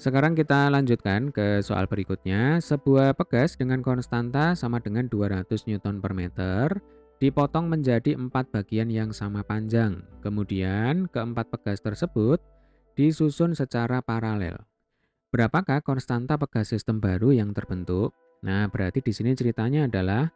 Sekarang kita lanjutkan ke soal berikutnya. Sebuah pegas dengan konstanta sama dengan 200 Newton per meter dipotong menjadi 4 bagian yang sama panjang. Kemudian keempat pegas tersebut disusun secara paralel. Berapakah konstanta pegas sistem baru yang terbentuk? Nah, berarti di sini ceritanya adalah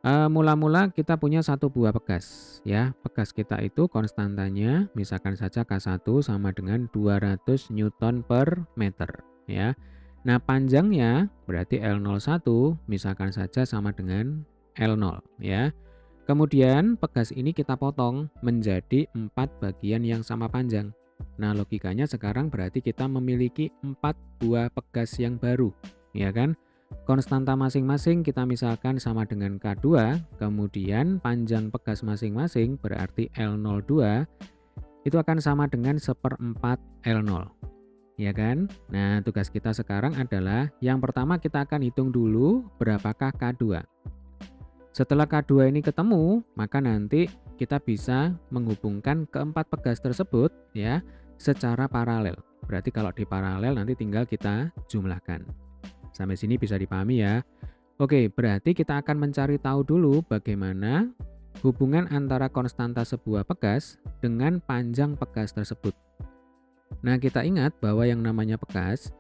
mula-mula kita punya satu buah pegas ya. Pegas kita itu konstantanya misalkan saja K1 sama dengan 200 Newton per meter ya. Nah, panjangnya berarti L01 misalkan saja sama dengan L0 ya. Kemudian pegas ini kita potong menjadi 4 bagian yang sama panjang. Nah, logikanya sekarang berarti kita memiliki 4 buah pegas yang baru, ya kan? Konstanta masing-masing kita misalkan sama dengan K2, kemudian panjang pegas masing-masing berarti L02 itu akan sama dengan seperempat L0, ya kan? Nah, tugas kita sekarang adalah yang pertama kita akan hitung dulu berapakah K2. Setelah K2 ini ketemu, maka nanti kita bisa menghubungkan keempat pegas tersebut ya secara paralel. Berarti kalau di paralel nanti tinggal kita jumlahkan. Sampai sini bisa dipahami ya. Oke, berarti kita akan mencari tahu dulu bagaimana hubungan antara konstanta sebuah pegas dengan panjang pegas tersebut. Nah, kita ingat bahwa yang namanya pegas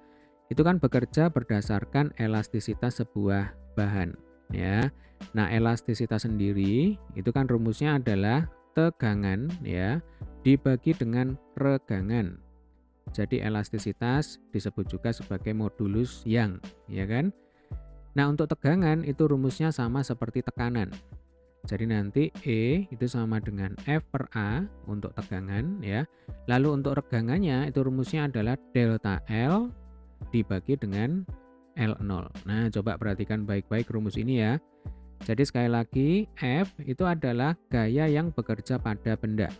itu kan bekerja berdasarkan elastisitas sebuah bahan, ya. Nah, elastisitas sendiri itu kan rumusnya adalah tegangan ya dibagi dengan regangan. Jadi elastisitas disebut juga sebagai modulus Young, ya kan? Nah, untuk tegangan itu rumusnya sama seperti tekanan. Jadi nanti E itu sama dengan F per A untuk tegangan ya. Lalu untuk regangannya itu rumusnya adalah delta L dibagi dengan L0. Nah, coba perhatikan baik-baik rumus ini ya. Jadi sekali lagi F itu adalah gaya yang bekerja pada benda.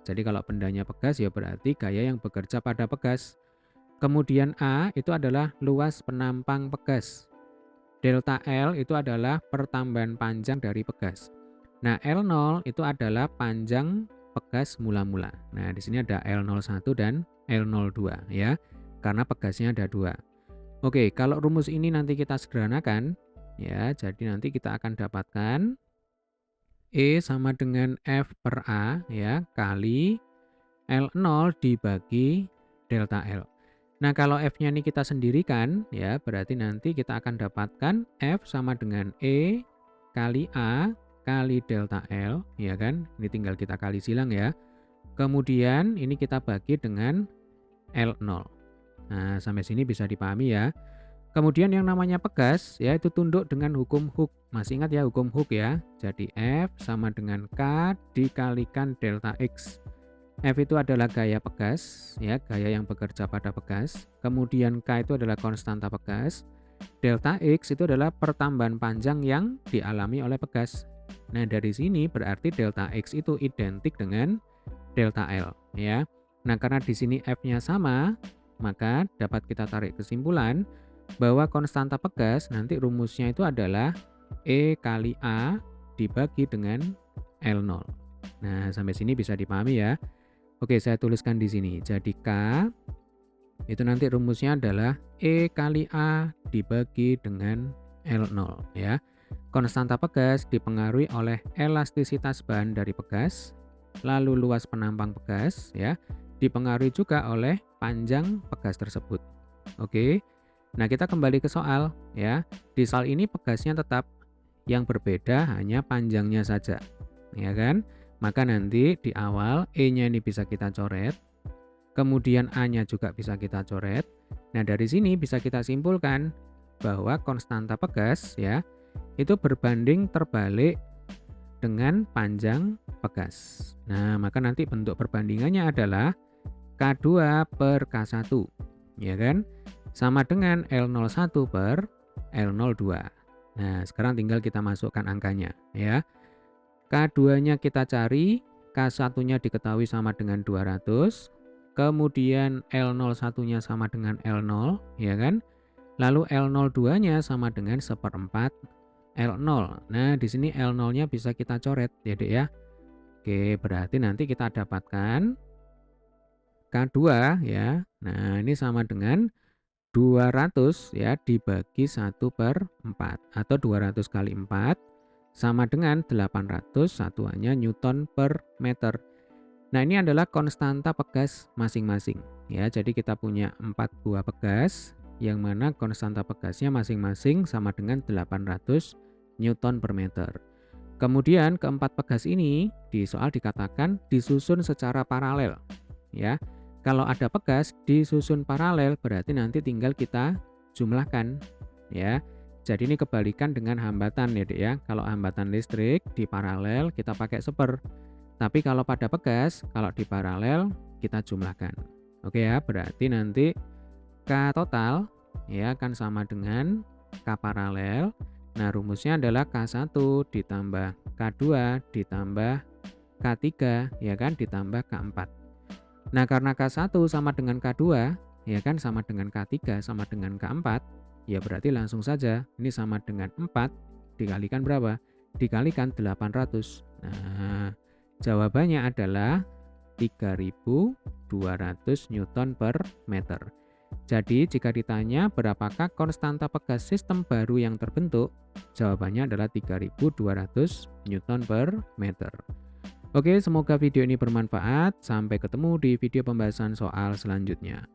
Jadi kalau bendanya pegas ya berarti gaya yang bekerja pada pegas. Kemudian A itu adalah luas penampang pegas. Delta L itu adalah pertambahan panjang dari pegas. Nah, L0 itu adalah panjang pegas mula-mula. Nah, di sini ada L01 dan L02 ya. Karena pegasnya ada dua. Oke, kalau rumus ini nanti kita sederhanakan ya, jadi nanti kita akan dapatkan E sama dengan F per A ya kali L0 dibagi delta L. Nah, kalau F-nya ini kita sendirikan ya, berarti nanti kita akan dapatkan F sama dengan E kali A kali delta L, ya kan? Ini tinggal kita kali silang ya. Kemudian ini kita bagi dengan L0. Nah, sampai sini bisa dipahami ya. Kemudian yang namanya pegas ya itu tunduk dengan hukum Hooke. Masih ingat ya hukum Hooke ya. Jadi F sama dengan K dikalikan delta X. F itu adalah gaya pegas ya, gaya yang bekerja pada pegas. Kemudian K itu adalah konstanta pegas. Delta X itu adalah pertambahan panjang yang dialami oleh pegas. Nah, dari sini berarti delta X itu identik dengan delta L ya. Nah, karena di sini F-nya sama, maka dapat kita tarik kesimpulan bahwa konstanta pegas nanti rumusnya itu adalah E kali A dibagi dengan L0. Nah, sampai sini bisa dipahami ya. Oke, saya tuliskan di sini. Jadi K itu nanti rumusnya adalah E kali A dibagi dengan L0 ya. Konstanta pegas dipengaruhi oleh elastisitas bahan dari pegas, lalu luas penampang pegas ya, dipengaruhi juga oleh panjang pegas tersebut. Oke. Nah, kita kembali ke soal ya. Di soal ini pegasnya tetap, yang berbeda hanya panjangnya saja. Ya kan? Maka nanti di awal E-nya ini bisa kita coret, kemudian A-nya juga bisa kita coret. Nah, dari sini bisa kita simpulkan bahwa konstanta pegas ya, itu berbanding terbalik dengan panjang pegas. Nah, maka nanti bentuk perbandingannya adalah K2 per K1, ya kan? Sama dengan L01 per L02. Nah, sekarang tinggal kita masukkan angkanya ya. K2-nya kita cari, K1-nya diketahui sama dengan 200, kemudian L01-nya sama dengan L0, ya kan? Lalu L02-nya sama dengan seperempat L0. Nah, di sini L0-nya bisa kita coret ya, Dek ya. Oke, berarti nanti kita dapatkan K2 ya. Nah, ini sama dengan 200 ya dibagi 1/4 atau 200 kali 4 sama dengan 800 satuannya Newton per meter. Nah, ini adalah konstanta pegas masing-masing ya. Jadi kita punya 4 buah pegas yang mana konstanta pegasnya masing-masing sama dengan 800 Newton per meter. Kemudian keempat pegas ini di soal dikatakan disusun secara paralel ya. Kalau ada pegas disusun paralel berarti nanti tinggal kita jumlahkan ya. Jadi ini kebalikan dengan hambatan ya Dek ya. Kalau hambatan listrik di paralel kita pakai seper. Tapi kalau pada pegas, kalau di paralel kita jumlahkan. Oke ya, berarti nanti K total ya akan sama dengan K paralel. Nah, rumusnya adalah K1 ditambah K2 ditambah K3 ya kan ditambah K4. Nah, karena K1 sama dengan K2 ya kan sama dengan K3 sama dengan K4, ya berarti langsung saja ini sama dengan 4 dikalikan berapa? Dikalikan 800. Nah, jawabannya adalah 3200 Newton per meter. Jadi jika ditanya berapakah konstanta pegas sistem baru yang terbentuk, jawabannya adalah 3200 Newton per meter. Oke, semoga video ini bermanfaat. Sampai ketemu di video pembahasan soal selanjutnya.